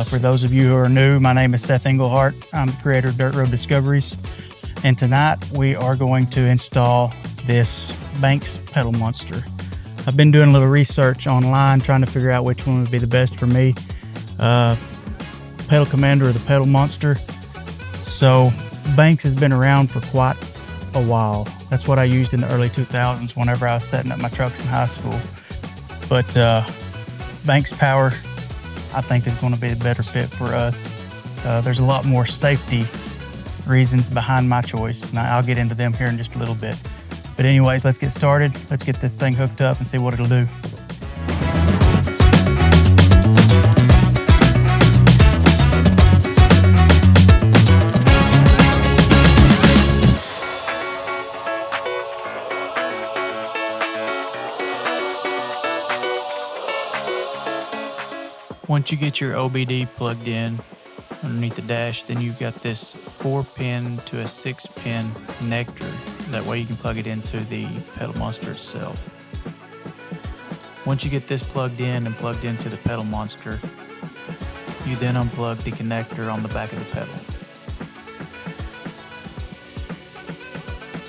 For those of you who are new, my name is Seth Englehart. I'm the creator of Dirt Road Discoveries. And tonight we are going to install this Banks pedal monster. I've been doing a little research online trying to figure out which one would be the best for me. Pedal Commander or the pedal monster. So Banks has been around for quite a while. That's what I used in the early 2000s whenever I was setting up my trucks in high school. But Banks power, I think, is going to be a better fit for us. There's a lot more safety reasons behind my choice. Now I'll get into them here in just a little bit. But anyways, let's get started. Let's get this thing hooked up and see what it'll do. Once you get your OBD plugged in underneath the dash, then you've got this 4-pin to a 6-pin connector. That way you can plug it into the pedal monster itself. Once you get this plugged in and plugged into the pedal monster, you then unplug the connector on the back of the pedal.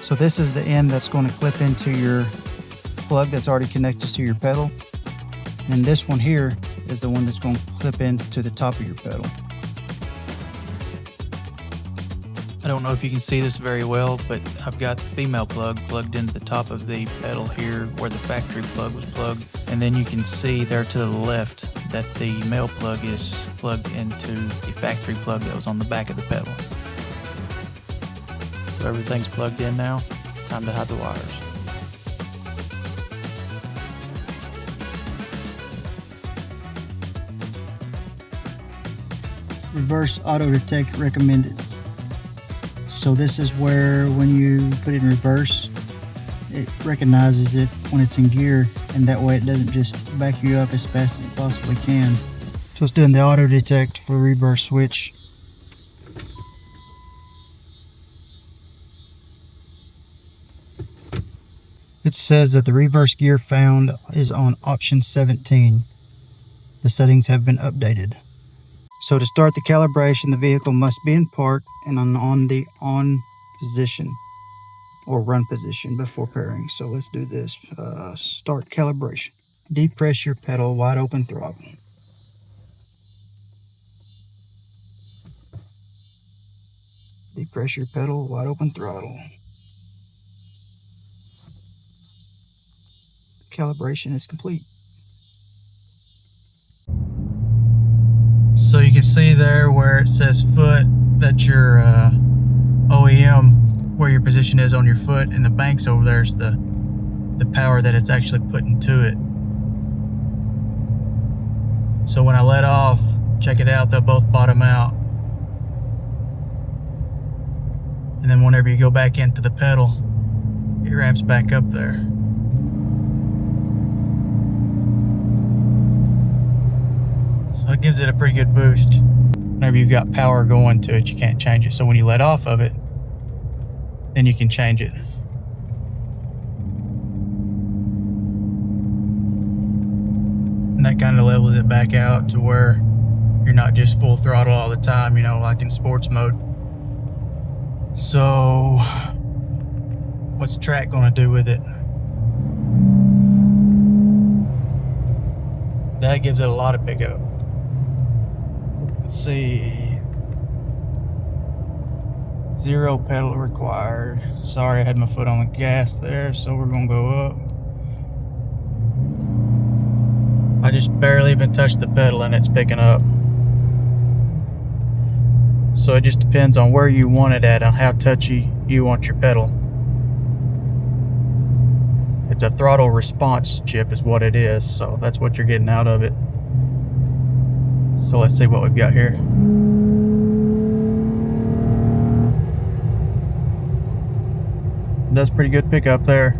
So this is the end that's going to clip into your plug that's already connected to your pedal. And this one here is the one that's going to clip into the top of your pedal. I don't know if you can see this very well, but I've got the female plug plugged into the top of the pedal here where the factory plug was plugged. And then you can see there to the left that the male plug is plugged into the factory plug that was on the back of the pedal. So everything's plugged in now. Time to hide the wires. Reverse auto detect recommended. So this is where when you put it in reverse, it recognizes it when it's in gear, and that way it doesn't just back you up as fast as it possibly can. So it's doing the auto detect for the reverse switch. It says that the reverse gear found is on option 17. The settings have been updated. So to start the calibration, the vehicle must be in park and on the on position or run position before pairing. So let's do this. Start calibration. Depress your pedal, wide open throttle. Depress your pedal, wide open throttle. Calibration is complete. So you can see there where it says foot, that's your OEM, where your position is on your foot, and the Banks over there is the power that it's actually putting to it. So when I let off, check it out, they'll both bottom out. And then whenever you go back into the pedal, it ramps back up there. So it gives it a pretty good boost. Whenever you've got power going to it, you can't change it. So when you let off of it, then you can change it. And that kind of levels it back out to where you're not just full throttle all the time, you know, like in sports mode. So what's track gonna do with it? That gives it a lot of pickup. Let's see. 0 pedal required. Sorry, I had my foot on the gas there, so we're gonna go up. I just barely even touched the pedal and it's picking up. So it just depends on where you want it at, on how touchy you want your pedal. It's a throttle response chip is what it is, so that's what you're getting out of it. So let's see what we've got here. Does pretty good pickup there.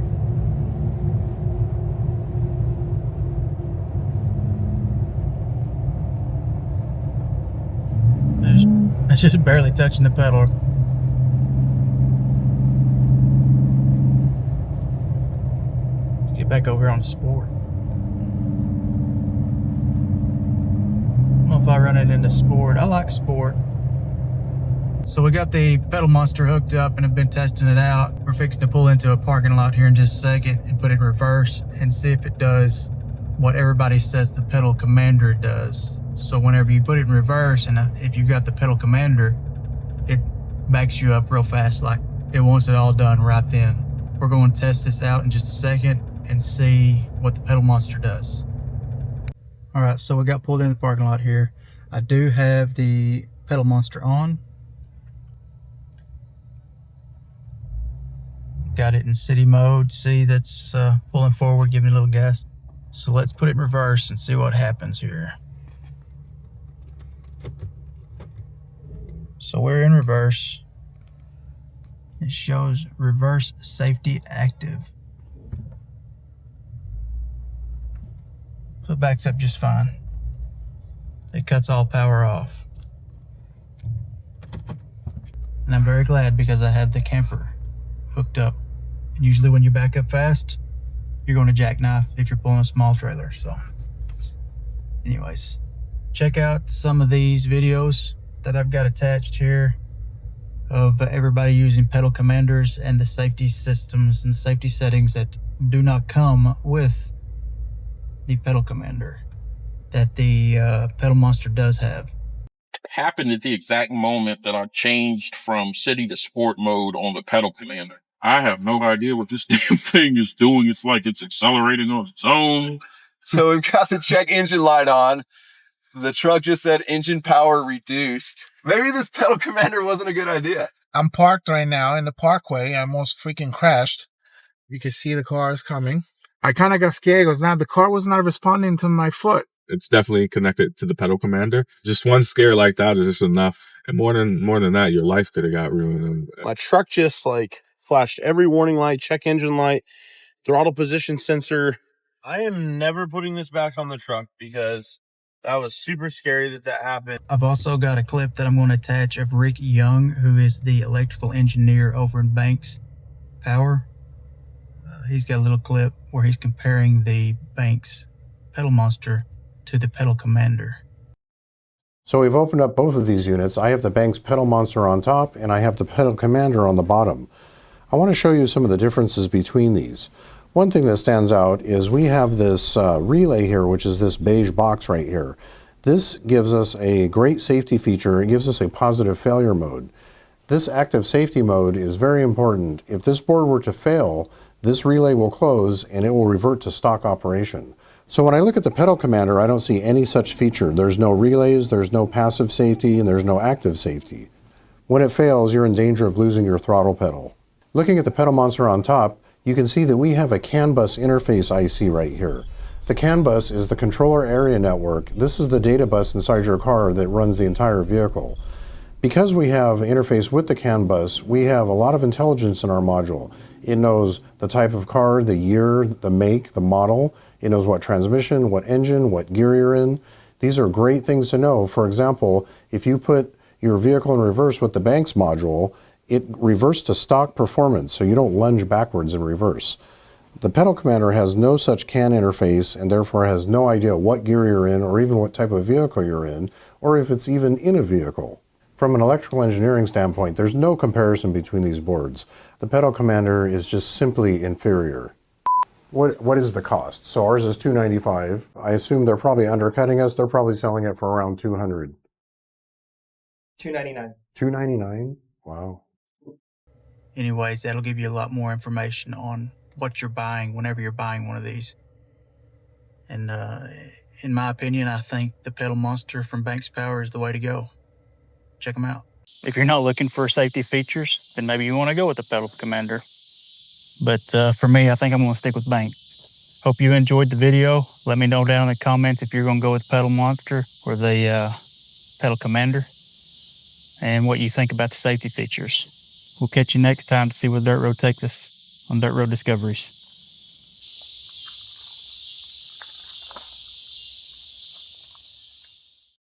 It's just barely touching the pedal. Let's get back over on the sport. I don't know if if I run it into sport. I like sport. So we got the pedal monster hooked up and have been testing it out. We're fixing to pull into a parking lot here in just a second and put it in reverse and see if it does what everybody says the pedal commander does. So whenever you put it in reverse, and if you got the pedal commander, it backs you up real fast, like it wants it all done right then. We're going to test this out in just a second and see what the pedal monster does. All right, so we got pulled in the parking lot here. I do have the pedal monster on. Got it in city mode. See, that's pulling forward, giving it a little gas. So let's put it in reverse and see what happens here. So we're in reverse. It shows reverse safety active. So it backs up just fine. It cuts all power off. And I'm very glad because I have the camper hooked up. And usually when you back up fast, you're going to jackknife if you're pulling a small trailer. So anyways, check out some of these videos that I've got attached here of everybody using pedal commanders and the safety systems and safety settings that do not come with the pedal commander that the pedal monster does have. Happened at the exact moment that I changed from city to sport mode on the pedal commander. I have no idea what this damn thing is doing. It's like it's accelerating on its own. So we've got the check engine light on. The truck just said engine power reduced. Maybe this pedal commander wasn't a good idea. I'm parked right now in the parkway. I almost freaking crashed. You can see the cars coming. I kind of got scared because now the car was not responding to my foot. It's definitely connected to the pedal commander. Just one scare like that is just enough. And more than that, your life could have got ruined. My truck just like flashed every warning light, check engine light, throttle position sensor. I am never putting this back on the truck because that was super scary that happened. I've also got a clip that I'm going to attach of Rick Young, who is the electrical engineer over in Banks Power. He's got a little clip where he's comparing the Banks pedal monster to the pedal commander. So we've opened up both of these units. I have the Banks pedal monster on top and I have the pedal commander on the bottom. I want to show you some of the differences between these. One thing that stands out is we have this relay here, which is this beige box right here. This gives us a great safety feature. It gives us a positive failure mode. This active safety mode is very important. If this board were to fail, this relay will close and it will revert to stock operation. So when I look at the pedal commander, I don't see any such feature. There's no relays, there's no passive safety, and there's no active safety. When it fails, you're in danger of losing your throttle pedal. Looking at the pedal monster on top, you can see that we have a CAN bus interface IC right here. The CAN bus is the controller area network. This is the data bus inside your car that runs the entire vehicle. Because we have interface with the CAN bus, we have a lot of intelligence in our module. It knows the type of car, the year, the make, the model. It knows what transmission, what engine, what gear you're in. These are great things to know. For example, if you put your vehicle in reverse with the Banks module, it reverts to stock performance, so you don't lunge backwards in reverse. The pedal commander has no such CAN interface and therefore has no idea what gear you're in or even what type of vehicle you're in, or if it's even in a vehicle. From an electrical engineering standpoint, there's no comparison between these boards. The pedal commander is just simply inferior. What is the cost? So ours is $295. I assume they're probably undercutting us. They're probably selling it for around $200. $299. $299? Wow. Anyways, that'll give you a lot more information on what you're buying whenever you're buying one of these. And in my opinion, I think the pedal monster from Banks Power is the way to go. Check them out. If you're not looking for safety features, then maybe you want to go with the pedal commander. But for me, I think I'm going to stick with Banks. Hope you enjoyed the video. Let me know down in the comments if you're going to go with pedal monster or the pedal commander, and what you think about the safety features. We'll catch you next time to see where Dirt Road takes us on Dirt Road Discoveries.